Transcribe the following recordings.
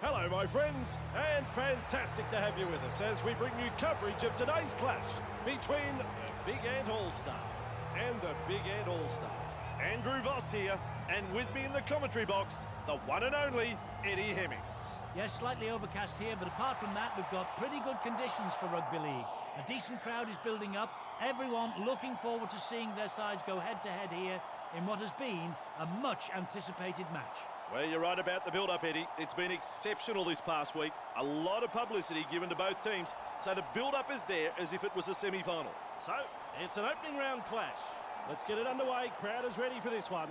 Hello, my friends, and fantastic to have you with us as we bring you coverage of today's clash between the Big Ant All-Stars and the Big Ant All-Stars. Andrew Voss here, and with me in the commentary box, the one and only Eddie Hemmings. Yes, slightly overcast here, but apart from that, we've got pretty good conditions for rugby league. A decent crowd is building up, everyone looking forward to seeing their sides go head-to-head here in what has been a much-anticipated match. Well, you're right about the build-up, Eddie. It's been exceptional this past week. A lot of publicity given to both teams, so the build-up is there as if it was a semi-final. So, it's an opening round clash. Let's get it underway. Crowd is ready for this one.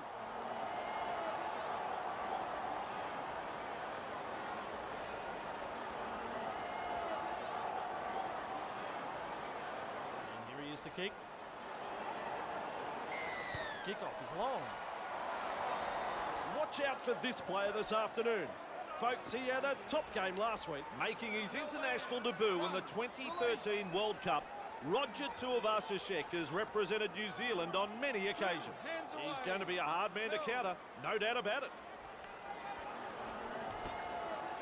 And here he is to kick. Kick-off is long. Watch out for this player this afternoon. Folks, he had a top game last week, making his international debut in the 2013 World Cup. Roger Tuivasa-Sheck has represented New Zealand on many occasions. He's going to be a hard man to counter, no doubt about it.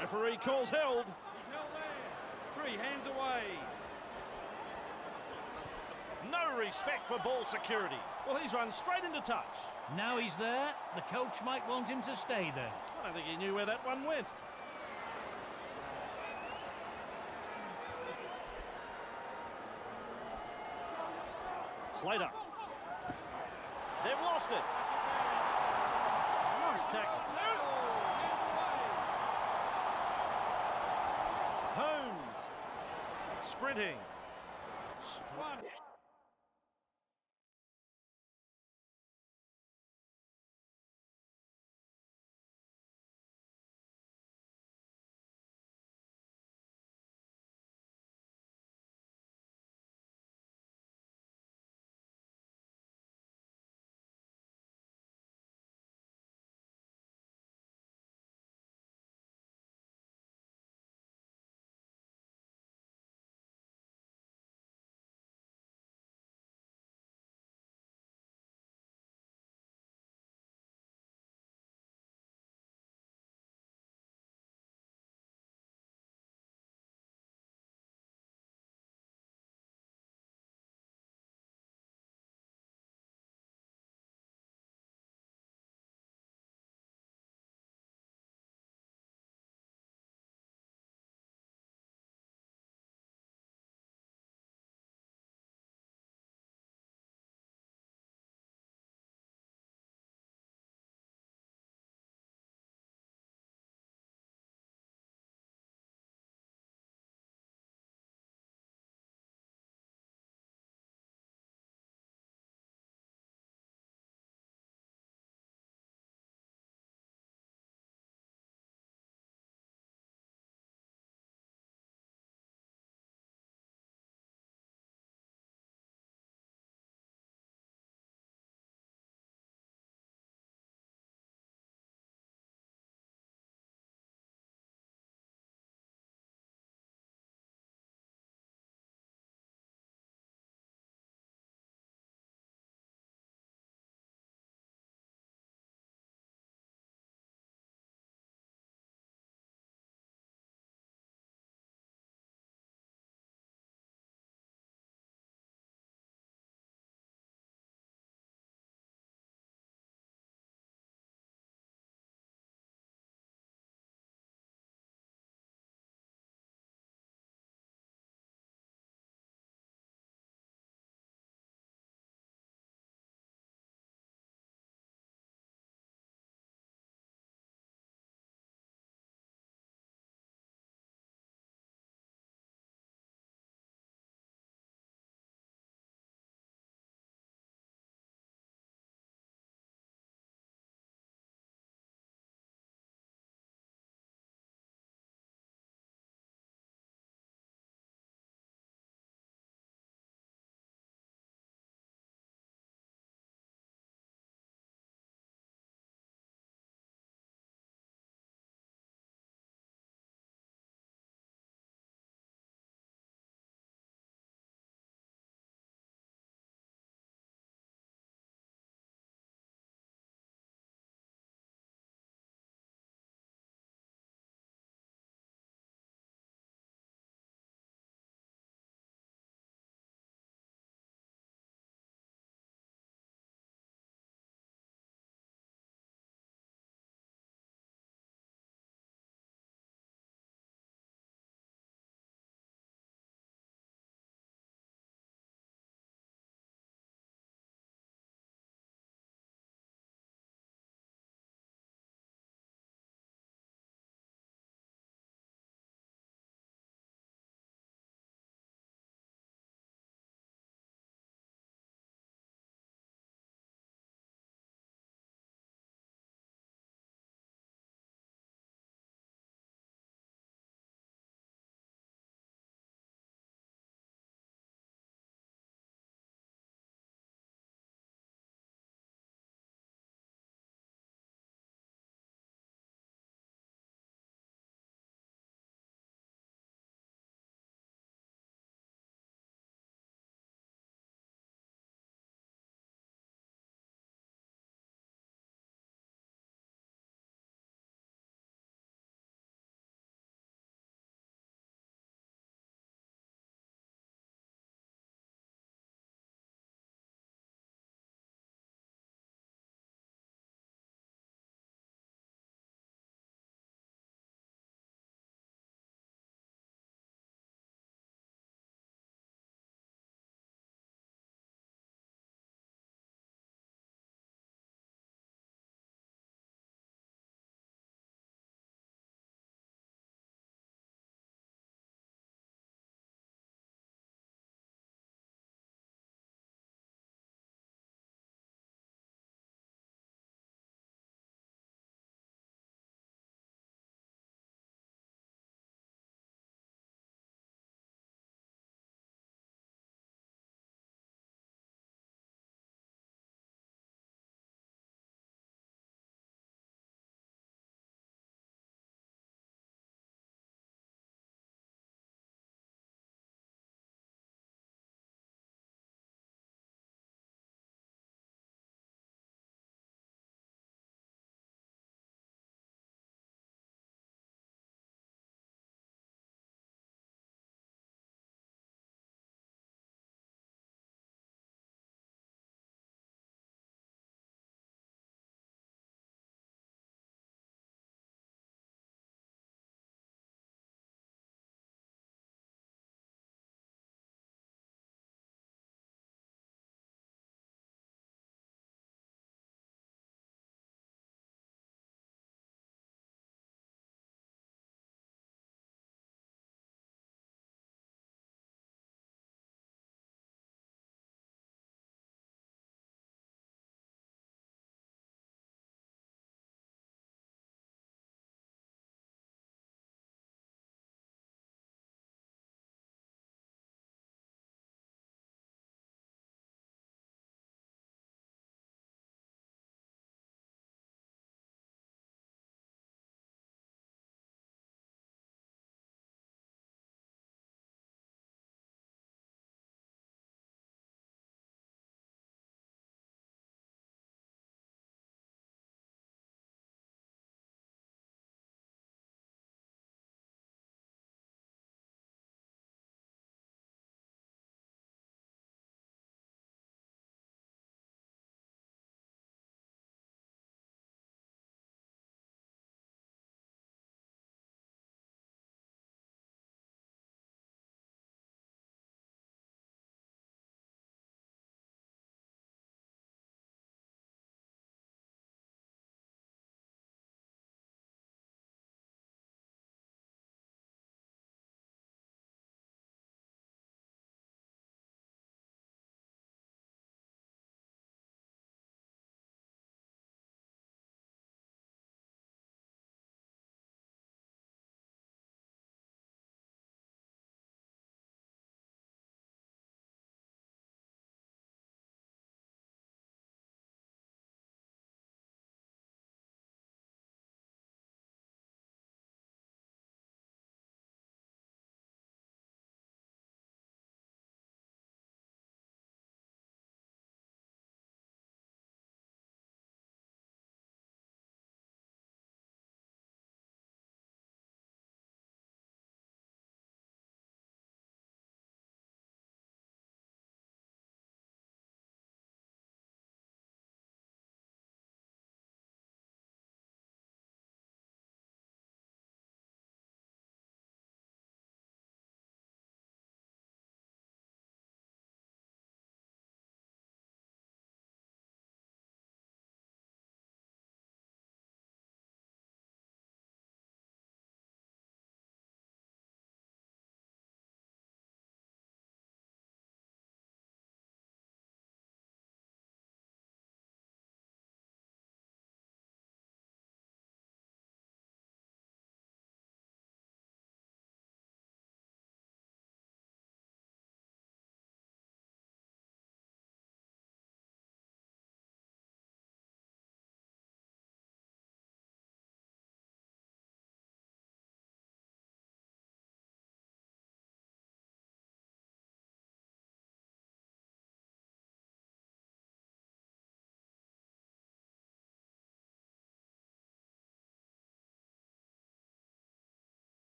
Referee calls held. He's held there. 3 hands away. No respect for ball security. Well, he's run straight into touch. Now he's there, the coach might want him to stay there. I don't think he knew where that one went. Slater. They've lost it. Nice tackle. Holmes. Sprinting.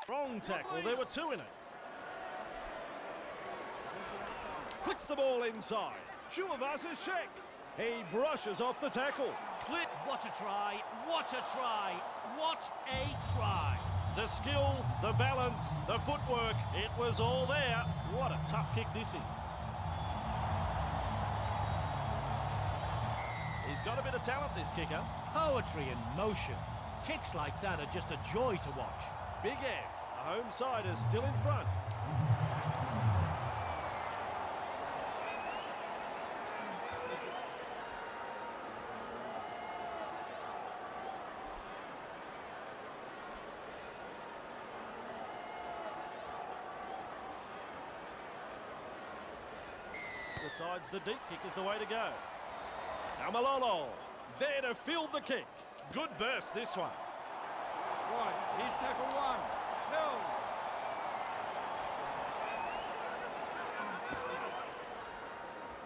Wrong tackle, there were two in it. Flicks the ball inside. Dilworth. He brushes off the tackle. Clip. What a try, what a try, what a try. The skill, the balance, the footwork, it was all there. What a tough kick this is. He's got a bit of talent, this kicker. Poetry in motion. Kicks like that are just a joy to watch. Big Ant, the home side is still in front. Decides the deep kick is the way to go. Amalolo, there to field the kick. Good burst, this one. Right, here's tackle one. Held.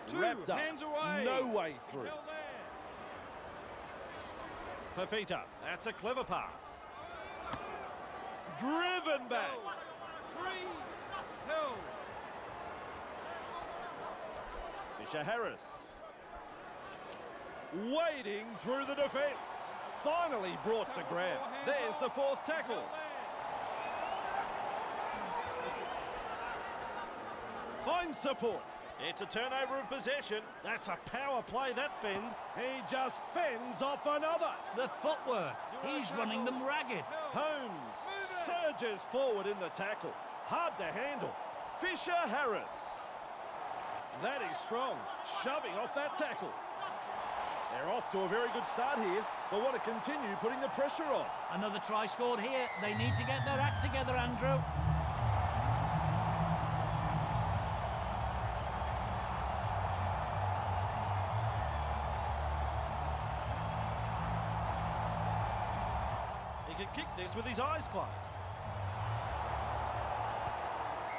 Two, Wrapped up. hands away. No way through. He's held there. Fafita, that's a clever pass. Driven back. Three, held. Fisher-Harris. Wading through the defence. Finally brought to grab. There's the fourth tackle. Finds support. It's a turnover of possession. That's a power play, that fend. He just fends off another. The footwork, he's running them ragged. Holmes surges forward in the tackle. Hard to handle. Fisher-Harris. That is strong. Shoving off that tackle. They're off to a very good start here, but want to continue putting the pressure on. Another try scored here. They need to get their act together, Andrew. He can kick this with his eyes closed.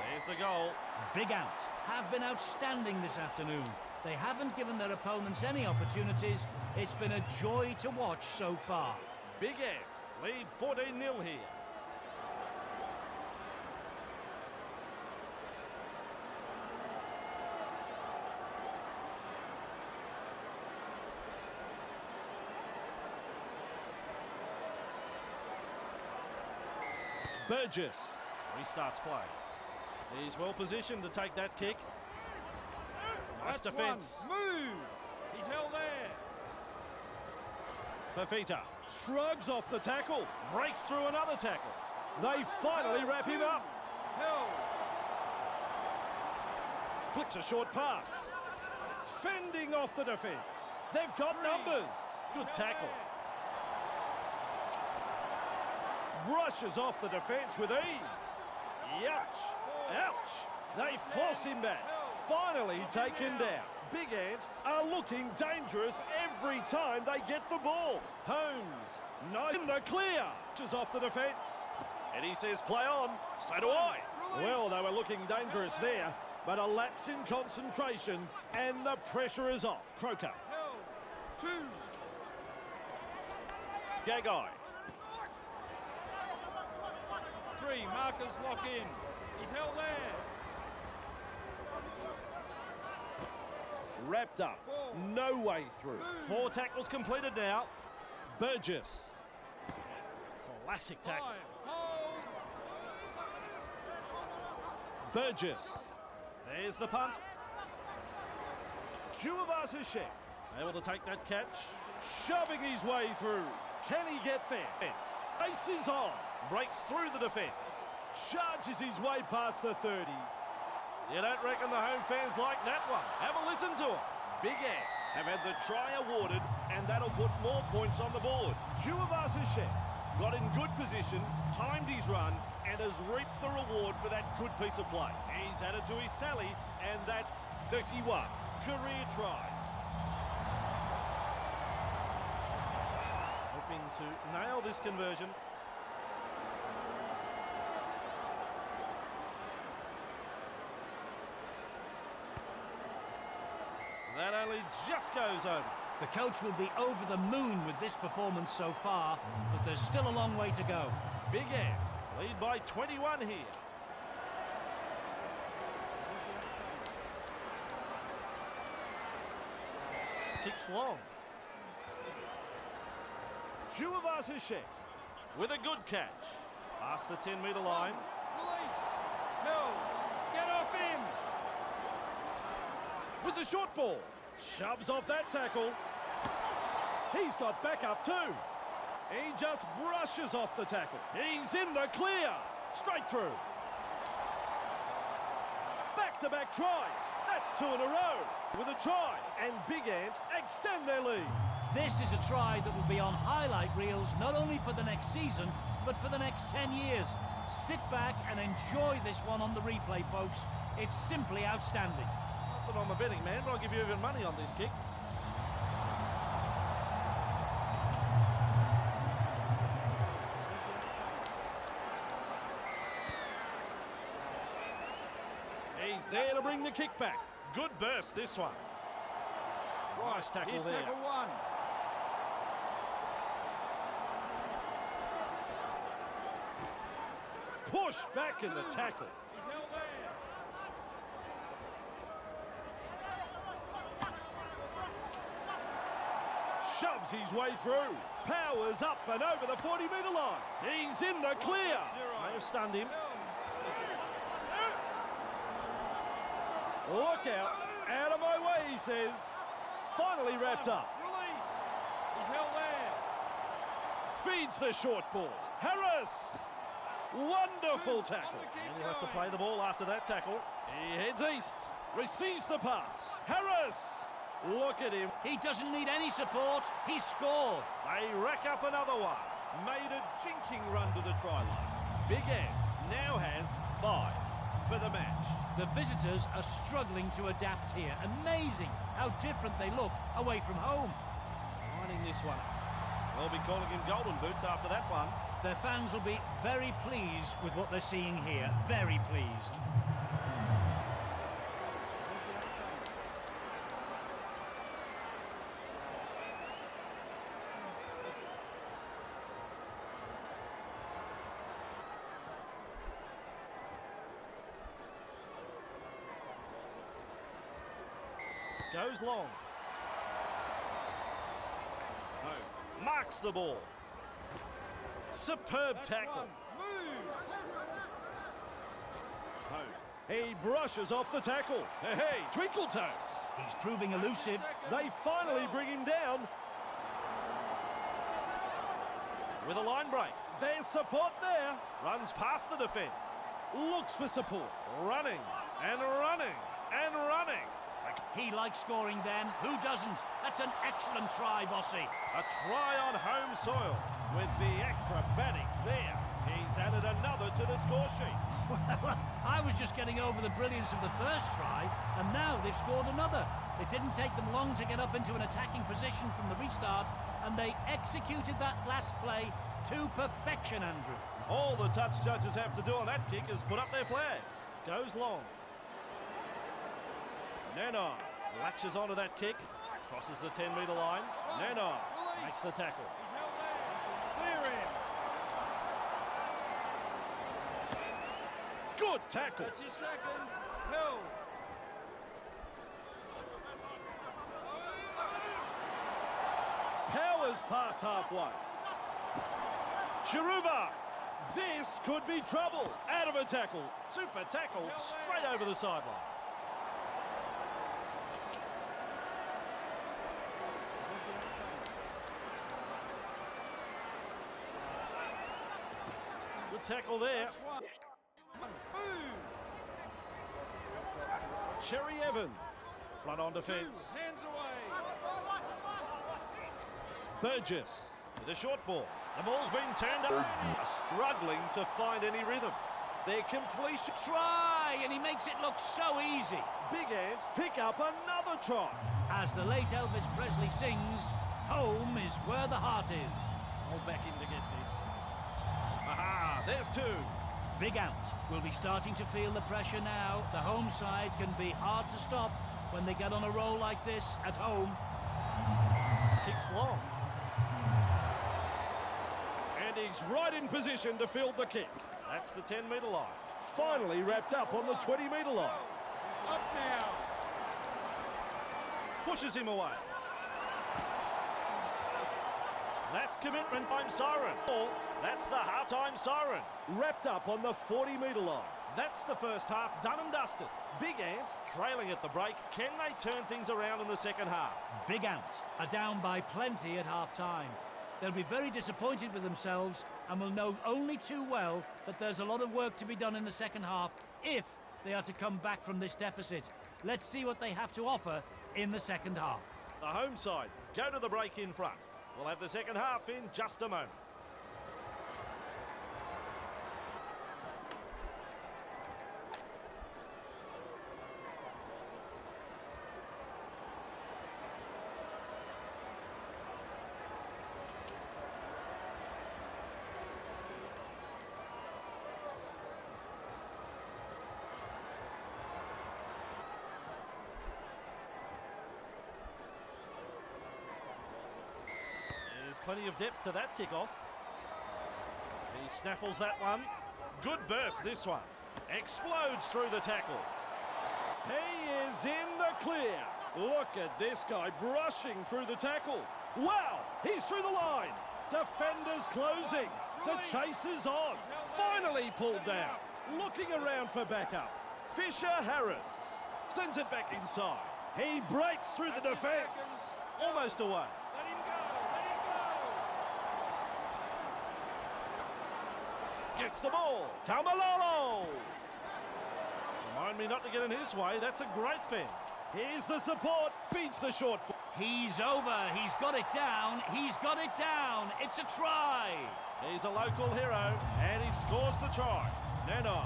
There's the goal. Big Ant have been outstanding this afternoon. They haven't given their opponents any opportunities. It's been a joy to watch so far. Big Ant lead 14-0 here. Burgess restarts play. He's well positioned to take that kick. Nice That's defence. one. Move. He's held there. Fafita shrugs off the tackle. Breaks through another tackle. They finally wrap him up. Held. Flicks a short pass. Fending off the defence. They've got numbers. Good tackle. Brushes off the defence with ease. Ouch. Ouch. They force him back. Finally taken down. Big Ant are looking dangerous every time they get the ball. Holmes, nice in the clear. Just off the defence. And he says play on. So do I. Well, they were looking dangerous there, but a lapse in concentration and the pressure is off. Croker. Held. Two. Gagai. Three, markers lock in. He's held there. Wrapped up. No way through. 4 tackles completed now. Burgess. Classic tackle. Five, hold. Burgess. There's the punt. Dilworth able to take that catch. Shoving his way through. Can he get there? Ace is on. Breaks through the defence. Charges his way past the 30. You don't reckon the home fans like that one? Have a listen to it. Big Ant have had the try awarded, and that'll put more points on the board. Dilworth got in good position, timed his run, and has reaped the reward for that good piece of play. He's added to his tally, and that's 31 career tries. Hoping to nail this conversion. That only just goes over. The coach will be over the moon with this performance so far, but there's still a long way to go. Big Ant Lead by 21 here. Kicks long. Juavasishek with a good catch. Past the 10-metre line. Release. Hill. Get off him. With the short ball. Shoves off that tackle. He's got backup too. He just brushes off the tackle. He's in the clear. Straight through. Back-to-back tries. That's 2 in a row. With a try. And Big Ant extend their lead. This is a try that will be on highlight reels not only for the next season, but for the next 10 years. Sit back and enjoy this one on the replay, folks. It's simply outstanding. Not that I'm a betting man, but I'll give you even money on this kick. He's there to bring the kick back. Good burst, this one. Nice tackle Here's there. tackle 1. Push back in the tackle. He's held there. Shoves his way through. Powers up and over the 40-metre line. He's in the clear. May have stunned him. Look out. Out of my way, he says. Finally wrapped up. Release. He's held there. Feeds the short ball. Harris. Wonderful tackle. And he'll have to play the ball after that tackle. He heads east. Receives the pass. Harris. Look at him. He doesn't need any support. He scored. They rack up another one. Made a jinking run to the try line. Big Ant now has 5 for the match. The visitors are struggling to adapt here. Amazing how different they look away from home. Lining this one. They'll be calling him golden boots after that one. Their fans will be very pleased with what they're seeing here. Very pleased. Goes long. No. Marks the ball. Superb That's tackle. 1. Move. No. He brushes off the tackle. Hey, twinkle toes. He's proving elusive. They finally bring him down. With a line break. There's support there. Runs past the defence. Looks for support. Running and running and running. He likes scoring then. Who doesn't? That's an excellent try, Bossy. A try on home soil with the acrobatics there. He's added another to the score sheet. I was just getting over the brilliance of the first try, and now they've scored another. It didn't take them long to get up into an attacking position from the restart, and they executed that last play to perfection, Andrew. All the touch judges have to do on that kick is put up their flags. Goes long. Nana latches onto that kick, crosses the 10-metre line. Nana makes the tackle. He's held there. Clear him. Good tackle. That's your second. Hill. Powers past halfway. Chiruva. This could be trouble. Out of a tackle. Super tackle straight over the sideline. Good tackle there. That's 1. Move. Cherry Evans. Flood on 2. defence. Hands away. Burgess with a short ball. The ball's been turned up. Struggling to find any rhythm. Their completion. Try, and he makes it look so easy. Big Ant pick up another try. As the late Elvis Presley sings, home is where the heart is. I'll back in to get this. Aha, there's 2. Big Ant will be starting to feel the pressure now. The home side can be hard to stop when they get on a roll like this at home. Kicks long. And And he's right in position to field the kick. That's the 10-metre line. Finally wrapped up on the 20-metre line. Up now. Pushes him away. That's commitment time siren. That's the half-time siren. Wrapped up on the 40-metre line. That's the first half done and dusted. Big Ant trailing at the break. Can they turn things around in the second half? Big Ant are down by plenty at half-time. They'll be very disappointed with themselves and will know only too well that there's a lot of work to be done in the second half if they are to come back from this deficit. Let's see what they have to offer in the second half. The home side go to the break in front. We'll have the second half in just a moment. Plenty of depth to that kickoff. He snaffles that one. Good burst, this one. Explodes through the tackle. He is in the clear. Look at this guy brushing through the tackle. Wow, he's through the line. Defenders closing. The chase is on. Finally pulled down. Looking around for backup. Fisher Harris sends it back inside. He breaks through the defence. Almost away. Let him go. Gets the ball. Taumalolo. Remind me not to get in his way. That's a great fend. Here's the support. Feeds the short ball. He's over. He's got it down. He's got it down. It's a try. He's a local hero, and he scores the try. Neno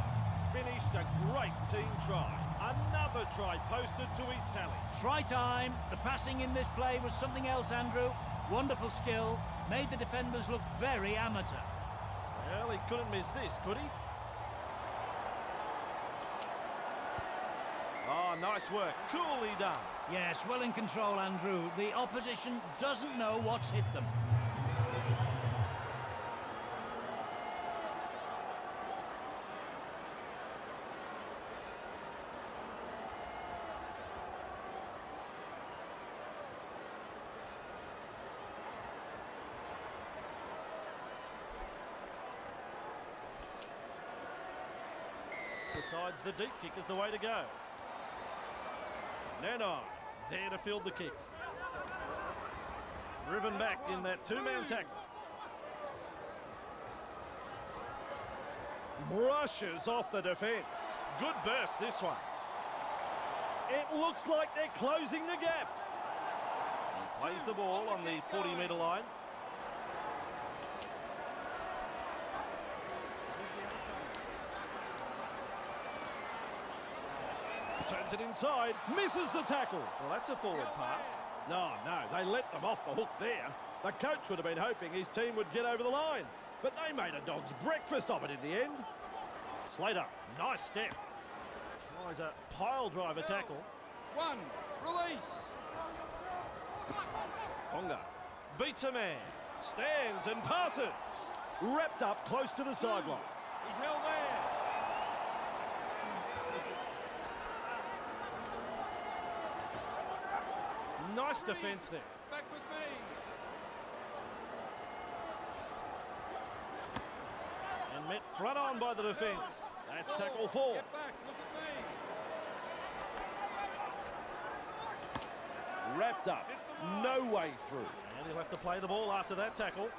finished a great team try. Another try posted to his tally. Try time. The passing in this play was something else, Andrew. Wonderful skill. Made the defenders look very amateur. Well, he couldn't miss this, could he? Oh, nice work. Coolly done. Yes, well in control, Andrew. The opposition doesn't know what's hit them. Decides the deep kick is the way to go. Neno there to field the kick. Driven back in that two-man tackle. Brushes off the defence. Good burst, this one. It looks like they're closing the gap. He plays the ball on the 40-metre line. Turns it inside, misses the tackle. Well, that's a forward pass. No, they let them off the hook there. The coach would have been hoping his team would get over the line, but they made a dog's breakfast of it in the end. Slater, nice step. Tries a pile driver tackle. One, release. Bonga beats a man, stands and passes. Wrapped up close to the sideline. He's held there. Nice defence there. Back with me. And met front on by the defence. That's tackle 4. Get back, look at me. Wrapped up, no way through. And he'll have to play the ball after that tackle.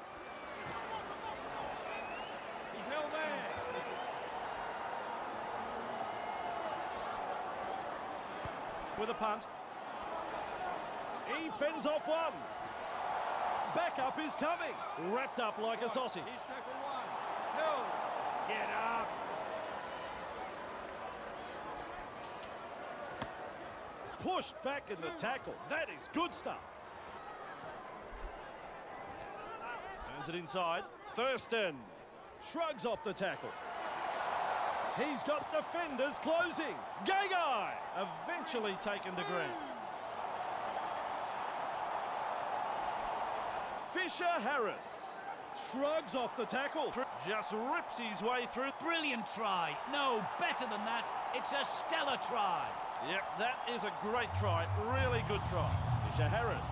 He's held there. With a punt. He fends off one. Backup is coming. Wrapped up like a sausage. He's tackle 1. Held. Get up. Pushed back in the tackle. That is good stuff. Turns it inside. Thurston shrugs off the tackle. He's got defenders closing. Gagai eventually taken to ground. Fisher Harris Shrugs off the tackle. Just rips his way through. Brilliant try. No, better than that. It's a stellar try. Yep, that is a great try. Really good try. Fisher Harris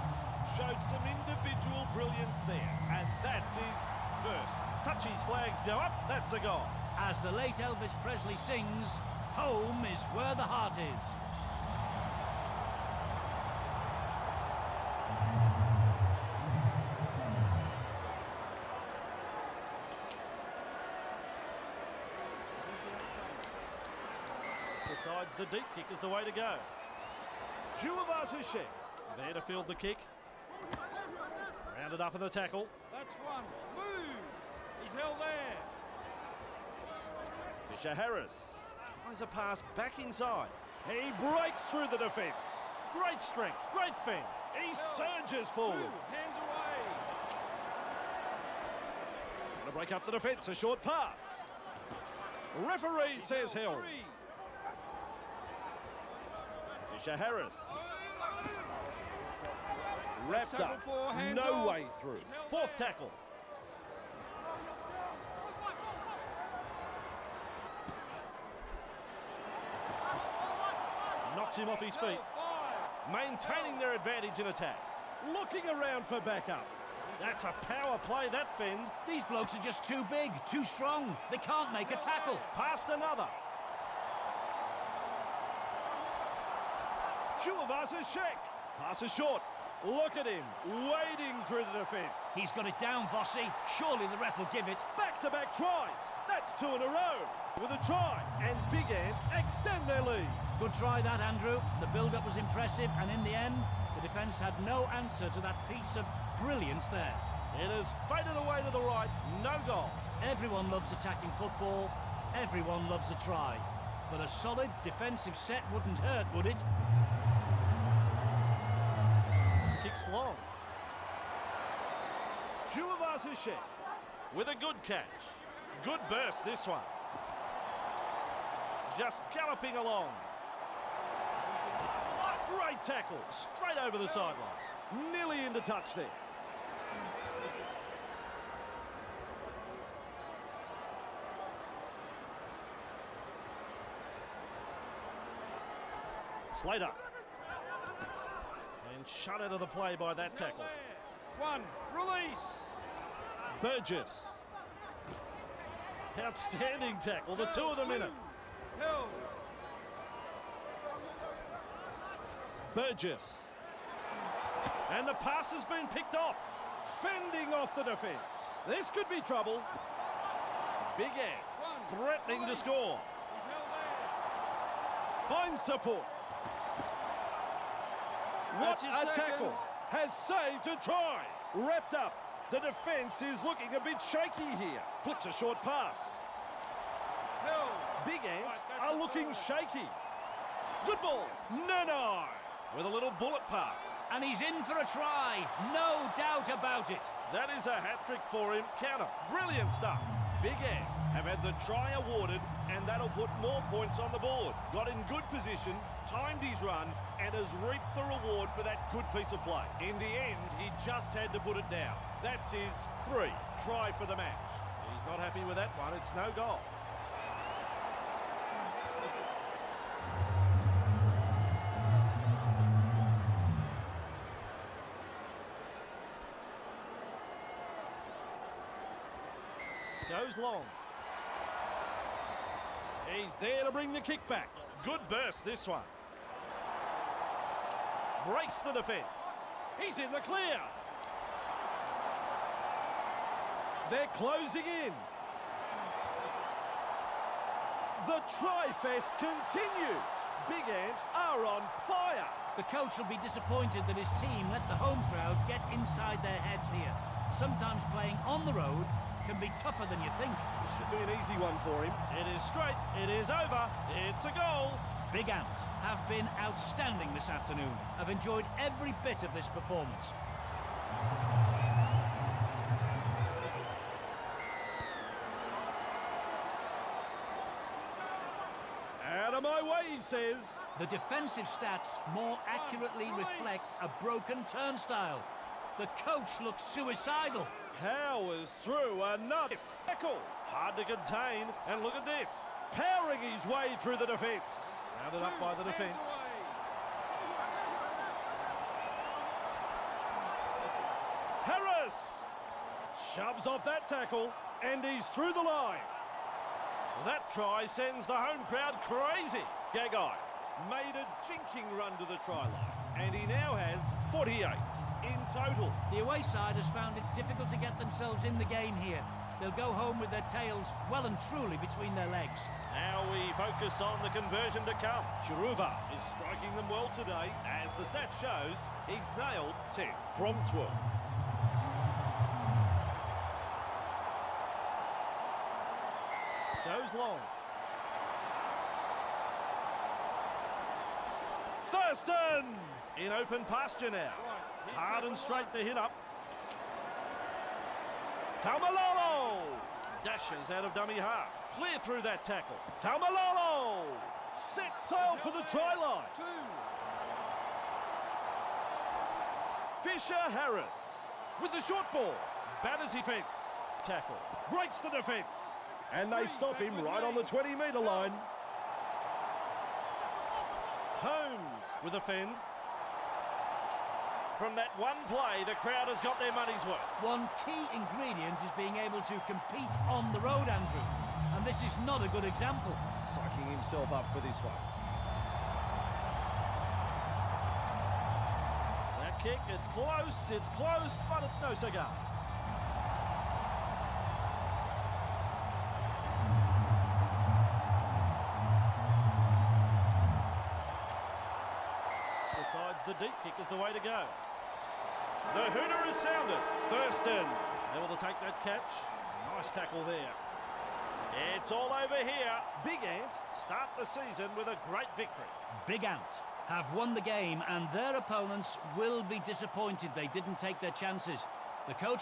showed some individual brilliance there, and that's his first. Touchy's flags go up. That's a goal. As the late Elvis Presley sings, home is where the heart is. Decides the deep kick is the way to go. Dilworth there to field the kick. Rounded up in the tackle. That's one. Move. He's held there. Fisher Harris tries a pass back inside. He breaks through the defence. Great strength, great fend. He surges forward. 2 hands away. Going to break up the defence. A short pass. Referee says held. 3. Fisher Harris. Wrapped tackle up. 4, hands No off. way through. He's held Fourth there. tackle. Knocks him off his feet. 5. Maintaining their advantage in attack. Looking around for backup. That's a power play, that fend. These blokes are just too big, too strong. They can't make a tackle. Past another. Dilworth passes short. Look at him, wading through the defence. He's got it down, Vossi. Surely the ref will give it. Back-to-back tries. That's 2 in a row. With a try, and Big Ant extend their lead. Good try that, Andrew. The build-up was impressive, and in the end, the defence had no answer to that piece of brilliance there. It has faded away to the right. No goal. Everyone loves attacking football. Everyone loves a try. But a solid defensive set wouldn't hurt, would it? Kicks long. Dilworth with a good catch. Good burst, this one. Just galloping along. Great tackle. Straight over the sideline. Nearly into touch there. Slater. And shut out of the play by that He's held tackle. there. 1. Release. Burgess. Outstanding tackle. The 2 of them in it. Held. Burgess. And the pass has been picked off. Fending off the defence. This could be trouble. Big Ant threatening to score. He's held there. Finds support. What That's his a second. tackle. Has saved a try. Wrapped up. The defence is looking a bit shaky here. Flicks a short pass. Held. Big Ant Right, that's are the looking third. shaky. Good ball. No. With a little bullet pass. And he's in for a try. No doubt about it. That is a hat-trick for him. Counter. Brilliant stuff. Big Ant have had the try awarded, and that'll put more points on the board. Got in good position, timed his run, and has reaped the reward for that good piece of play. In the end, he just had to put it down. That's his 3 try for the match. He's not happy with that one. It's no goal. Goes long. He's there to bring the kick back. Good burst, this one. Breaks the defence. He's in the clear. They're closing in. The try-fest continues. Big Ant are on fire. The coach will be disappointed that his team let the home crowd get inside their heads here. Sometimes playing on the road can be tougher than you think. This should be an easy one for him. It is straight. It is over. It's a goal. Big Ant have been outstanding this afternoon. I've enjoyed every bit of this performance. Out of my way, he says. The defensive stats more accurately reflect a broken turnstile. The coach looks suicidal. Powers through another tackle. Hard to contain, and look at this. Powering his way through the defence. Rounded up by the defence. Harris shoves off that tackle, and he's through the line. That try sends the home crowd crazy. Gagai made a jinking run to the try line, and he now has 48 in total. The away side has found it difficult to get themselves in the game here. They'll go home with their tails well and truly between their legs. Now we focus on the conversion to come. Chiruva is striking them well today. As the stat shows, he's nailed 10 from 12. Goes long. Thurston in open pasture now. Hard and straight to hit up. Taumalolo dashes out of dummy half. Clear through that tackle. Taumalolo sets sail for the try line. Fisher Harris with the short ball. Batters defence. Tackle. Breaks the defence. And they stop him right on the 20-metre line. Holmes with a fend. From that one play, the crowd has got their money's worth. One key ingredient is being able to compete on the road, Andrew. And this is not a good example. Psyching himself up for this one. That kick, it's close, but it's no cigar. Decides the deep kick is the way to go. The hooter is sounded. Thurston able to take that catch. Nice tackle there. It's all over here. Big Ant start the season with a great victory. Big Ant have won the game, and their opponents will be disappointed they didn't take their chances. The coach